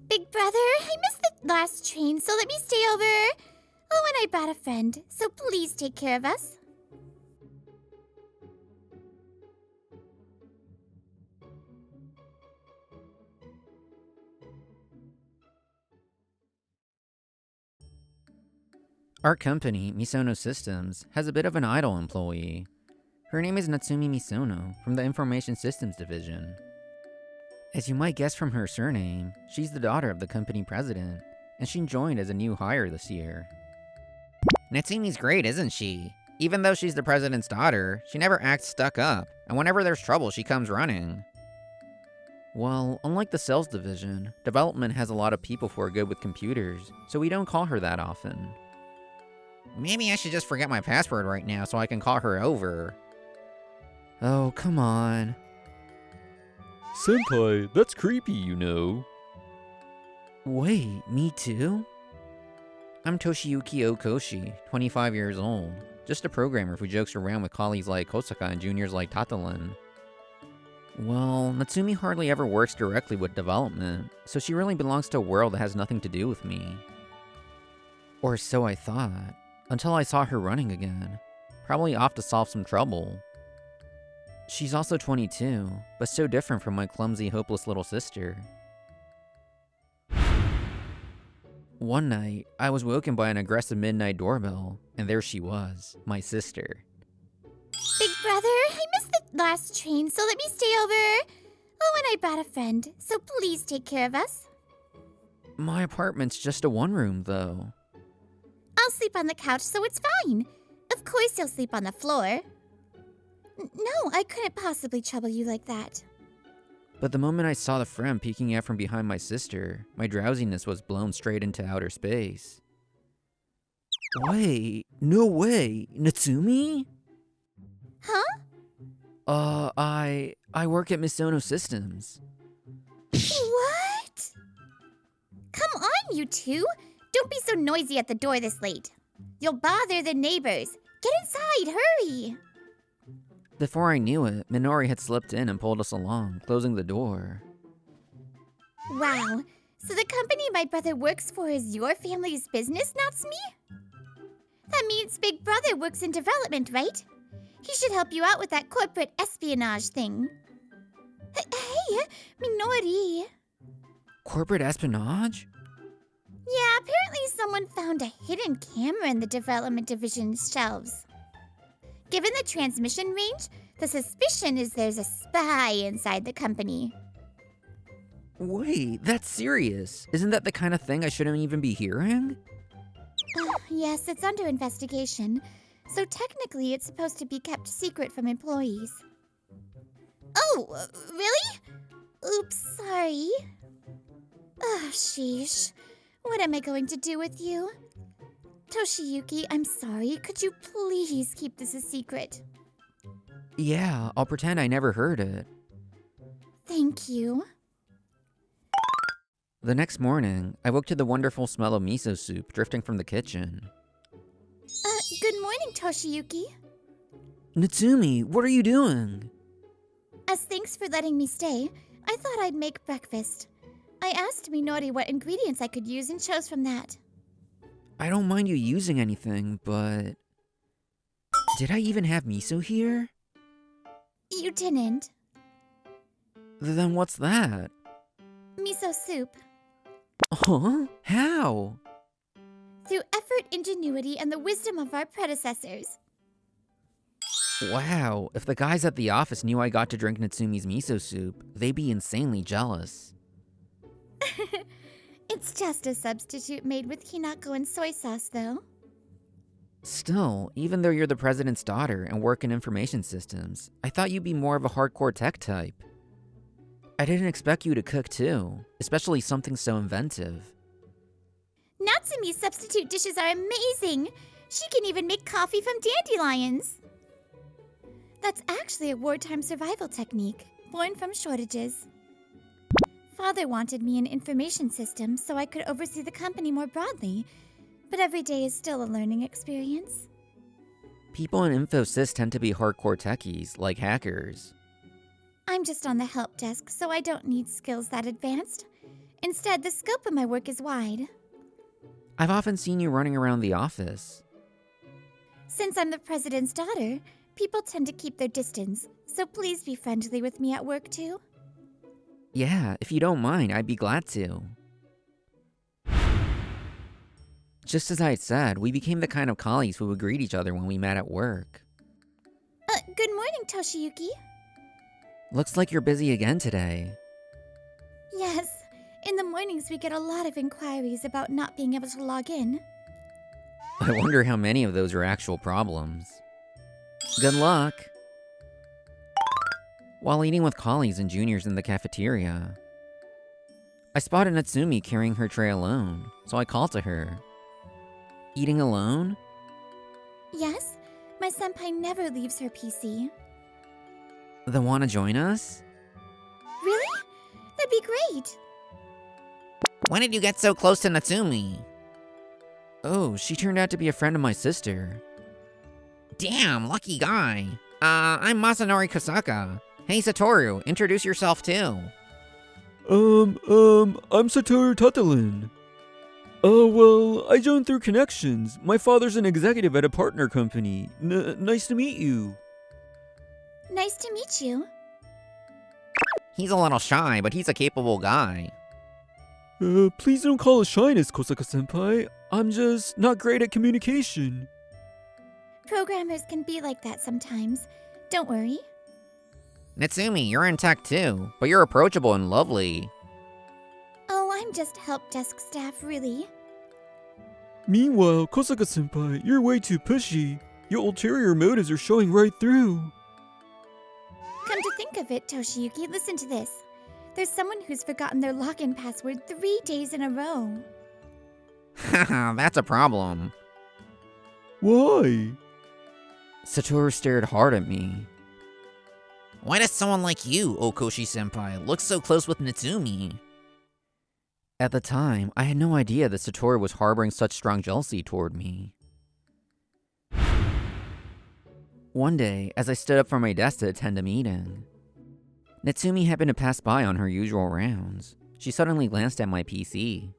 Big brother, I missed the last train, so let me stay over. Oh, and I brought a friend, so please take care of us. Our company, Misono Systems, has a bit of an idle employee. Her name is Natsumi Misono from the Information Systems Division. As you might guess from her surname, she's the daughter of the company president, and she joined as a new hire this year. Natsumi's great, isn't she? Even though she's the president's daughter, she never acts stuck up, and whenever there's trouble, she comes running. Well, unlike the sales division, development has a lot of people who are good with computers, so we don't call her that often. Maybe I should just forget my password right now so I can call her over. Oh, come on. Senpai, that's creepy, you know. Wait, me too? I'm Toshiyuki Okoshi, 25 years old. Just a programmer who jokes around with colleagues like Kosaka and juniors like Tatalin. Well, Natsumi hardly ever works directly with development, so she really belongs to a world that has nothing to do with me. Or so I thought, until I saw her running again, probably off to solve some trouble. She's also 22, but so different from my clumsy, hopeless little sister. One night, I was woken by an aggressive midnight doorbell, and there she was, my sister. Big brother, I missed the last train, so let me stay over. Oh, and I brought a friend, so please take care of us. My apartment's just a one-room, though. I'll sleep on the couch, so it's fine. Of course you'll sleep on the floor. No, I couldn't possibly trouble you like that. But the moment I saw the friend peeking out from behind my sister, my drowsiness was blown straight into outer space. Wait, no way, Natsumi? Huh? I work at Misono Systems. What? Come on, you two. Don't be so noisy at the door this late. You'll bother the neighbors. Get inside, hurry! Before I knew it, Minori had slipped in and pulled us along, closing the door. Wow, so the company my brother works for is your family's business, Natsumi? That means Big Brother works in development, right? He should help you out with that corporate espionage thing. Hey, Minori. Corporate espionage? Yeah, apparently someone found a hidden camera in the development division's shelves. Given the transmission range, the suspicion is there's a spy inside the company. Wait, that's serious. Isn't that the kind of thing I shouldn't even be hearing? Yes, it's under investigation, so technically it's supposed to be kept secret from employees. Oh, really? Oops, sorry. Sheesh. What am I going to do with you? Toshiyuki, I'm sorry. Could you please keep this a secret? Yeah, I'll pretend I never heard it. Thank you. The next morning, I woke to the wonderful smell of miso soup drifting from the kitchen. Good morning, Toshiyuki. Natsumi, what are you doing? As thanks for letting me stay, I thought I'd make breakfast. I asked Minori what ingredients I could use and chose from that. I don't mind you using anything, but... Did I even have miso here? You didn't. Then what's that? Miso soup. Huh? How? Through effort, ingenuity, and the wisdom of our predecessors. Wow, if the guys at the office knew I got to drink Natsumi's miso soup, they'd be insanely jealous. It's just a substitute made with hinako and soy sauce, though. Still, even though you're the president's daughter and work in information systems, I thought you'd be more of a hardcore tech type. I didn't expect you to cook too, especially something so inventive. Natsumi's substitute dishes are amazing! She can even make coffee from dandelions! That's actually a wartime survival technique, born from shortages. Father wanted me in information systems so I could oversee the company more broadly, but every day is still a learning experience. People in InfoSys tend to be hardcore techies, like hackers. I'm just on the help desk, so I don't need skills that advanced. Instead, the scope of my work is wide. I've often seen you running around the office. Since I'm the president's daughter, people tend to keep their distance, so please be friendly with me at work too. Yeah, if you don't mind, I'd be glad to. Just as I had said, we became the kind of colleagues who would greet each other when we met at work. Good morning, Toshiyuki. Looks like you're busy again today. Yes, in the mornings we get a lot of inquiries about not being able to log in. I wonder how many of those are actual problems. Good luck! While eating with colleagues and juniors in the cafeteria, I spotted Natsumi carrying her tray alone, so I called to her. Eating alone? Yes, my senpai never leaves her PC. Then wanna join us? Really? That'd be great. When did you get so close to Natsumi? Oh, she turned out to be a friend of my sister. Damn, lucky guy. I'm Masanori Kosaka. Hey Satoru, introduce yourself too. I'm Satoru Tatalin. Well, I joined through connections. My father's an executive at a partner company. Nice to meet you. Nice to meet you. He's a little shy, but he's a capable guy. Please don't call it shyness, Kosaka-senpai. I'm just not great at communication. Programmers can be like that sometimes. Don't worry. Natsumi, you're in tech too, but you're approachable and lovely. Oh, I'm just help desk staff, really. Meanwhile, Kosaka-senpai, you're way too pushy. Your ulterior motives are showing right through. Come to think of it, Toshiyuki, listen to this. There's someone who's forgotten their login password 3 days in a row. Haha, that's a problem. Why? Satoru stared hard at me. Why does someone like you, Okoshi-senpai, look so close with Natsumi? At the time, I had no idea that Satoru was harboring such strong jealousy toward me. One day, as I stood up from my desk to attend a meeting, Natsumi happened to pass by on her usual rounds. She suddenly glanced at my PC.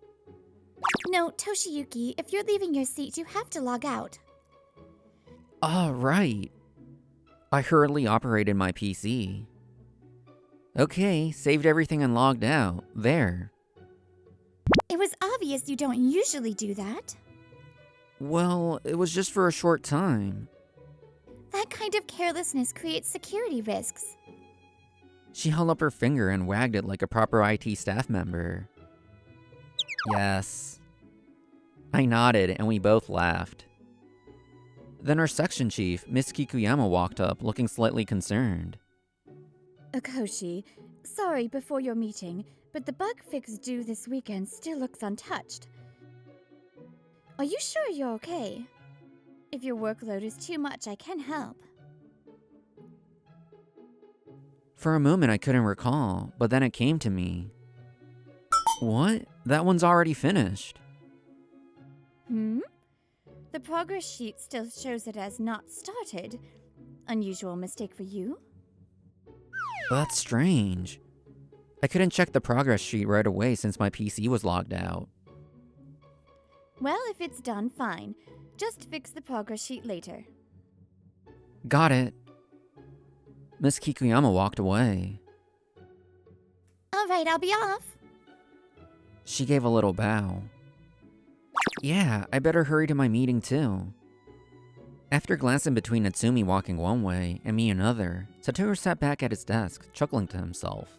No, Toshiyuki, if you're leaving your seat, you have to log out. Ah, right. I hurriedly operated my PC. Okay, saved everything and logged out. There. It was obvious you don't usually do that. Well, it was just for a short time. That kind of carelessness creates security risks. She held up her finger and wagged it like a proper IT staff member. Yes. I nodded and we both laughed. Then our section chief, Miss Kikuyama, walked up, looking slightly concerned. Okoshi, sorry before your meeting, but the bug fix due this weekend still looks untouched. Are you sure you're okay? If your workload is too much, I can help. For a moment I couldn't recall, but then it came to me. What? That one's already finished. The progress sheet still shows it as not started. Unusual mistake for you? That's strange. I couldn't check the progress sheet right away since my PC was logged out. Well, if it's done, fine. Just fix the progress sheet later. Got it. Miss Kikuyama walked away. All right, I'll be off. She gave a little bow. Yeah, I better hurry to my meeting too. After glancing between Natsumi walking one way and me another, Satoru sat back at his desk, chuckling to himself.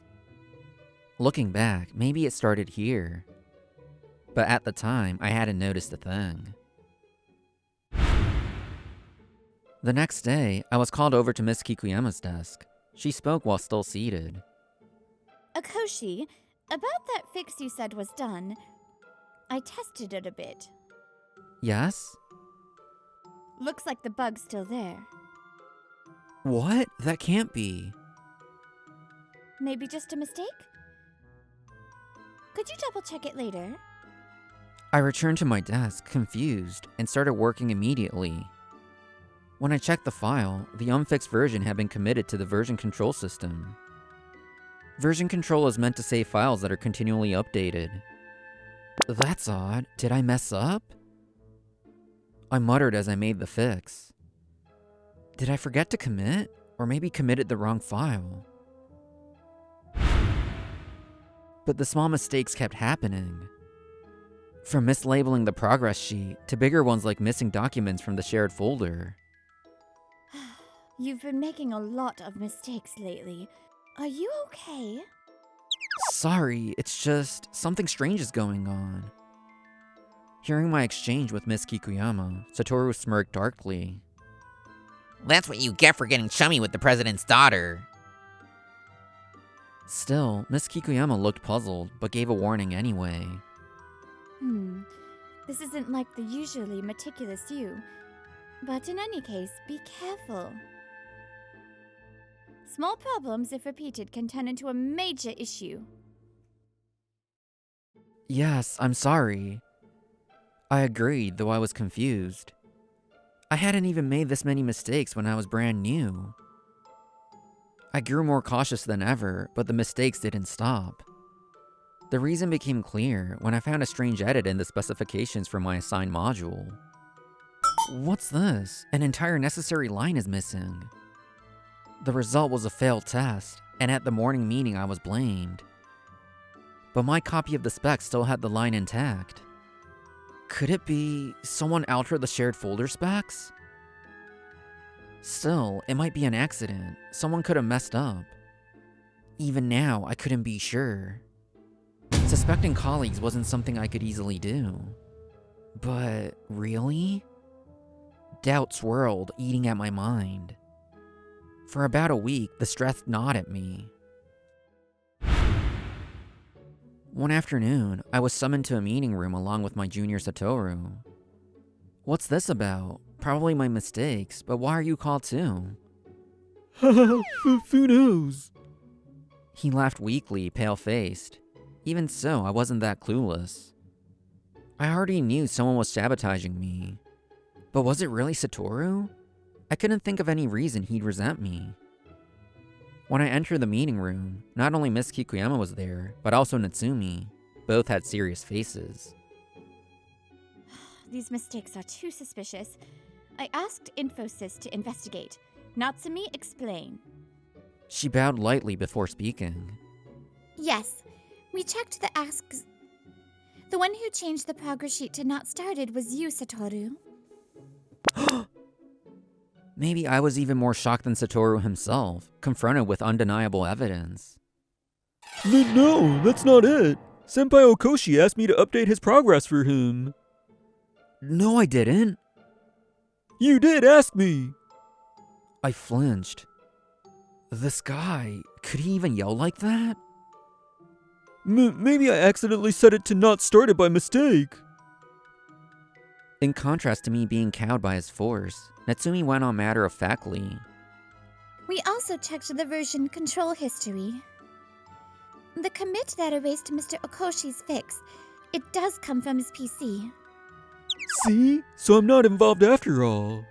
Looking back, maybe it started here. But at the time, I hadn't noticed a thing. The next day, I was called over to Miss Kikuyama's desk. She spoke while still seated. Okoshi, about that fix you said was done, I tested it a bit. Yes? Looks like the bug's still there. What? That can't be. Maybe just a mistake? Could you double check it later? I returned to my desk, confused, and started working immediately. When I checked the file, the unfixed version had been committed to the version control system. Version control is meant to save files that are continually updated. That's odd. Did I mess up? I muttered as I made the fix. Did I forget to commit? Or maybe committed the wrong file? But the small mistakes kept happening. From mislabeling the progress sheet to bigger ones like missing documents from the shared folder. You've been making a lot of mistakes lately. Are you okay? Sorry, it's just something strange is going on. Hearing my exchange with Miss Kikuyama, Satoru smirked darkly. That's what you get for getting chummy with the president's daughter. Still, Miss Kikuyama looked puzzled, but gave a warning anyway. This isn't like the usually meticulous you. But in any case, be careful. Small problems, if repeated, can turn into a major issue. Yes, I'm sorry. I agreed, though I was confused. I hadn't even made this many mistakes when I was brand new. I grew more cautious than ever, but the mistakes didn't stop. The reason became clear when I found a strange edit in the specifications for my assigned module. What's this? An entire necessary line is missing. The result was a failed test, and at the morning meeting I was blamed. But my copy of the spec still had the line intact. Could it be someone altered the shared folder specs? Still, it might be an accident. Someone could have messed up. Even now, I couldn't be sure. Suspecting colleagues wasn't something I could easily do. But really? Doubt swirled, eating at my mind. For about a week, the stress gnawed at me. One afternoon, I was summoned to a meeting room along with my junior Satoru. What's this about? Probably my mistakes, but why are you called too? Haha, who knows? He laughed weakly, pale-faced. Even so, I wasn't that clueless. I already knew someone was sabotaging me. But was it really Satoru? I couldn't think of any reason he'd resent me. When I entered the meeting room, not only Miss Kikuyama was there, but also Natsumi. Both had serious faces. These mistakes are too suspicious. I asked Infosys to investigate. Natsumi, explain. She bowed lightly before speaking. Yes, we checked the asks. The one who changed the progress sheet to not started was you, Satoru. Maybe I was even more shocked than Satoru himself, confronted with undeniable evidence. No, that's not it. Senpai Okoshi asked me to update his progress for him. No, I didn't. You did ask me. I flinched. This guy, could he even yell like that? Maybe I accidentally set it to not start it by mistake. In contrast to me being cowed by his force, Natsumi went on matter-of-factly. We also checked the version control history. The commit that erased Mr. Okoshi's fix, it does come from his PC. See? So I'm not involved after all.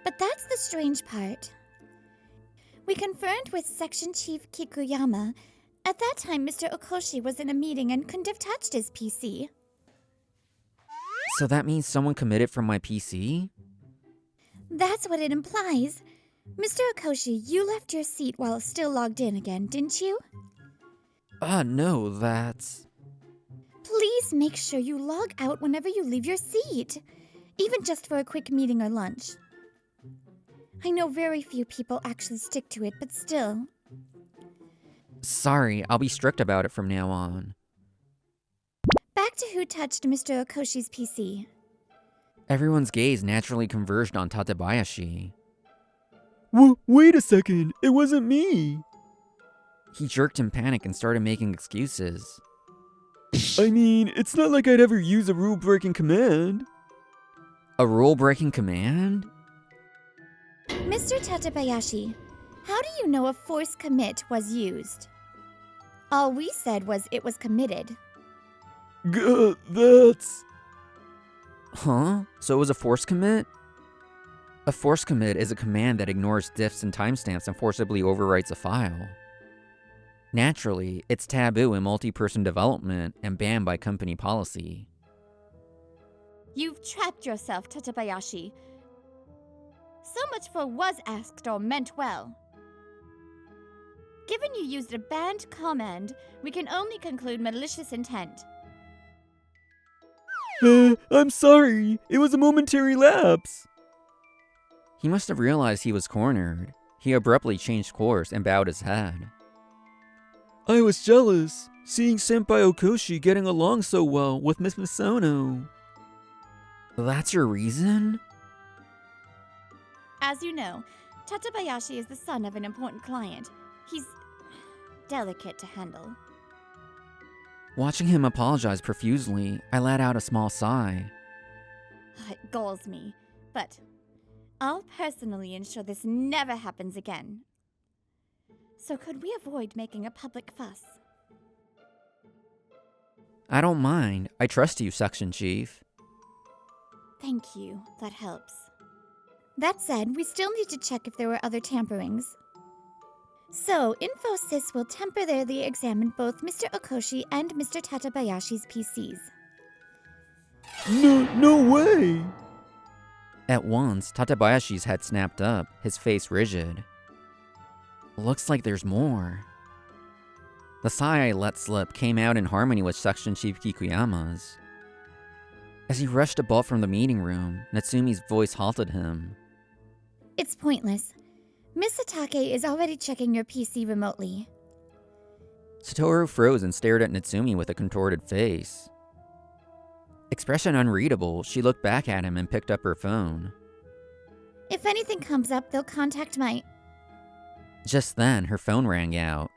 But that's the strange part. We confirmed with Section Chief Kikuyama. At that time, Mr. Okoshi was in a meeting and couldn't have touched his PC. So that means someone committed from my PC? That's what it implies. Mr. Okoshi, you left your seat while still logged in again, didn't you? No, that's... Please make sure you log out whenever you leave your seat, even just for a quick meeting or lunch. I know very few people actually stick to it, but still. Sorry, I'll be strict about it from now on. Back to who touched Mr. Okoshi's PC. Everyone's gaze naturally converged on Tatebayashi. Wait a second, it wasn't me. He jerked in panic and started making excuses. I mean, it's not like I'd ever use a rule-breaking command. A rule-breaking command? Mr. Tatebayashi, how do you know a force commit was used? All we said was it was committed. That's... Huh? So it was a force commit? A force commit is a command that ignores diffs and timestamps and forcibly overwrites a file. Naturally, it's taboo in multi-person development and banned by company policy. You've trapped yourself, Tatabayashi. So much for was asked or meant well. Given you used a banned command, we can only conclude malicious intent. I'm sorry. It was a momentary lapse. He must have realized he was cornered. He abruptly changed course and bowed his head. I was jealous, seeing Senpai Okoshi getting along so well with Miss Misono. That's your reason? As you know, Tatabayashi is the son of an important client. He's delicate to handle. Watching him apologize profusely, I let out a small sigh. It galls me, but I'll personally ensure this never happens again. So could we avoid making a public fuss? I don't mind. I trust you, Section Chief. Thank you. That helps. That said, we still need to check if there were other tamperings. So, Infosys will temporarily examine both Mr. Okoshi and Mr. Tatabayashi's PCs. No way! At once, Tatabayashi's head snapped up, his face rigid. Looks like there's more. The sigh I let slip came out in harmony with Section Chief Kikuyama's. As he rushed a bolt from the meeting room, Natsumi's voice halted him. It's pointless. Miss Satake is already checking your PC remotely. Satoru froze and stared at Natsumi with a contorted face. Expression unreadable, she looked back at him and picked up her phone. If anything comes up, they'll contact my... Just then, her phone rang out.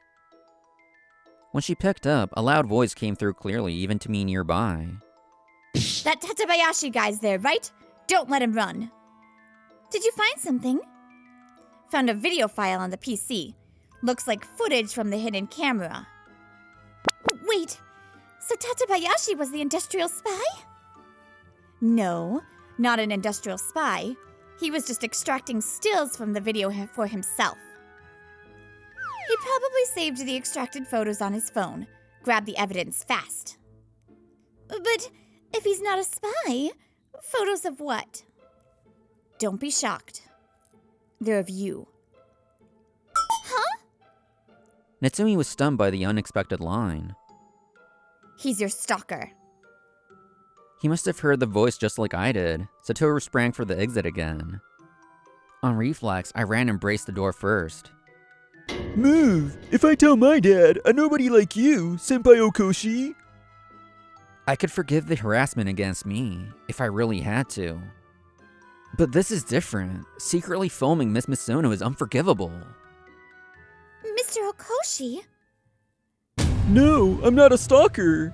When she picked up, a loud voice came through clearly, even to me nearby. That Tatabayashi guy's there, right? Don't let him run. Did you find something? Found a video file on the PC. Looks like footage from the hidden camera. Wait, so Tatabayashi was the industrial spy? No, not an industrial spy. He was just extracting stills from the video for himself. He probably saved the extracted photos on his phone. Grabbed the evidence fast. But if he's not a spy, photos of what? Don't be shocked. They're of you. Huh? Natsumi was stunned by the unexpected line. He's your stalker. He must have heard the voice just like I did. Satoru sprang for the exit again. On reflex, I ran and braced the door first. Move! If I tell my dad, a nobody like you, Senpai Okoshi. I could forgive the harassment against me, if I really had to. But this is different. Secretly filming Miss Misono is unforgivable. Mr. Okoshi? No, I'm not a stalker.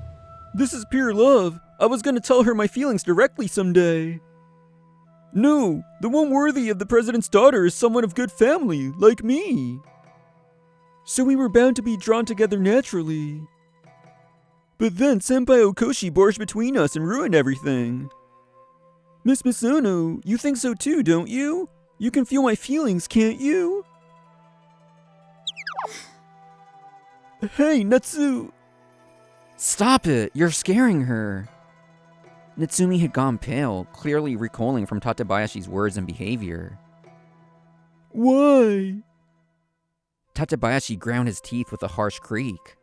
This is pure love. I was gonna tell her my feelings directly someday. No, the one worthy of the president's daughter is someone of good family, like me. So we were bound to be drawn together naturally. But then Senpai Okoshi barged between us and ruined everything. Miss Misono, you think so too, don't you? You can feel my feelings, can't you? Hey, Natsu! Stop it! You're scaring her! Natsumi had gone pale, clearly recoiling from Tatabayashi's words and behavior. Why? Tatabayashi ground his teeth with a harsh creak.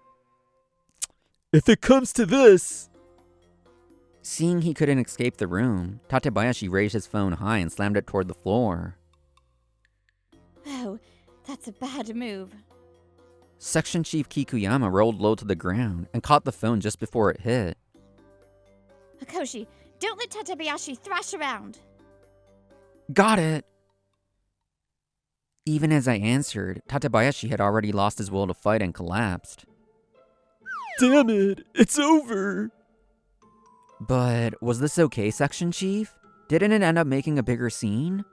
If it comes to this... Seeing he couldn't escape the room, Tatabayashi raised his phone high and slammed it toward the floor. Oh, that's a bad move. Section Chief Kikuyama rolled low to the ground and caught the phone just before it hit. Okoshi, don't let Tatabayashi thrash around. Got it! Even as I answered, Tatabayashi had already lost his will to fight and collapsed. Damn it, it's over! But was this okay, Section Chief? Didn't it end up making a bigger scene?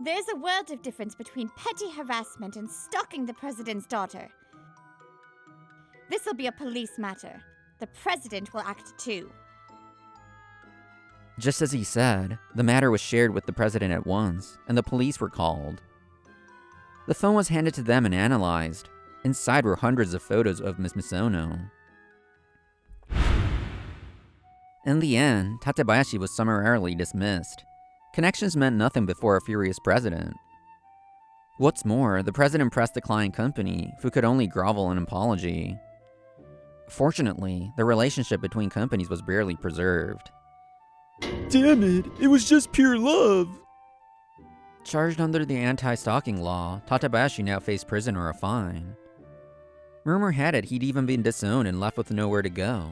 There's a world of difference between petty harassment and stalking the president's daughter. This'll be a police matter. The president will act too. Just as he said, the matter was shared with the president at once, and the police were called. The phone was handed to them and analyzed. Inside were hundreds of photos of Miss Misono. In the end, Tatebayashi was summarily dismissed. Connections meant nothing before a furious president. What's more, the president pressed the client company, who could only grovel in apology. Fortunately, the relationship between companies was barely preserved. Damn it, it was just pure love. Charged under the anti-stalking law, Tatebayashi now faced prison or a fine. Rumor had it he'd even been disowned and left with nowhere to go.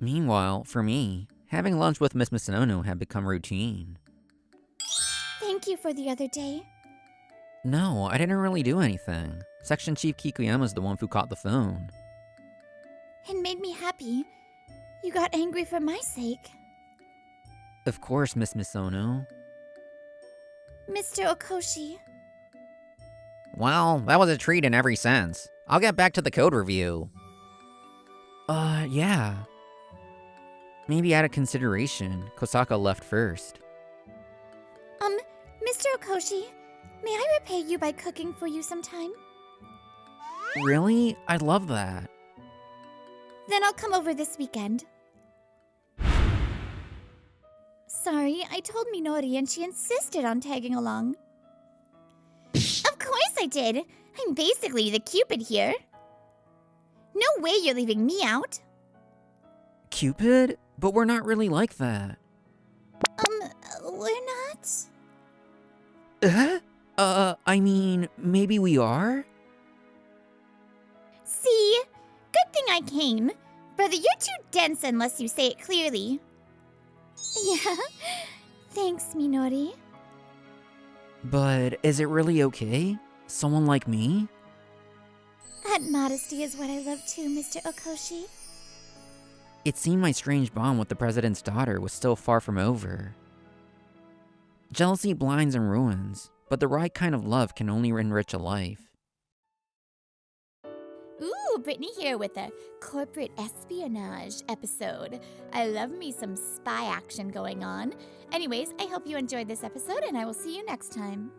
Meanwhile, for me, having lunch with Miss Misono had become routine. Thank you for the other day. No, I didn't really do anything. Section Chief Kikuyama's the one who caught the phone. It made me happy. You got angry for my sake. Of course, Miss Misono. Mr. Okoshi. Well, that was a treat in every sense. I'll get back to the code review. Yeah. Maybe out of consideration, Kosaka left first. Mr. Okoshi, may I repay you by cooking for you sometime? Really? I'd love that. Then I'll come over this weekend. Sorry, I told Minori and she insisted on tagging along. Of course I did. I'm basically the Cupid here. No way you're leaving me out. Cupid? But we're not really like that. We're not? I mean, maybe we are? See? Good thing I came. Brother, you're too dense unless you say it clearly. Yeah. Thanks, Minori. But is it really okay? Someone like me? That modesty is what I love too, Mr. Okoshi. It seemed my strange bond with the president's daughter was still far from over. Jealousy blinds and ruins, but the right kind of love can only enrich a life. Ooh, Brittany here with a corporate espionage episode. I love me some spy action going on. Anyways, I hope you enjoyed this episode and I will see you next time.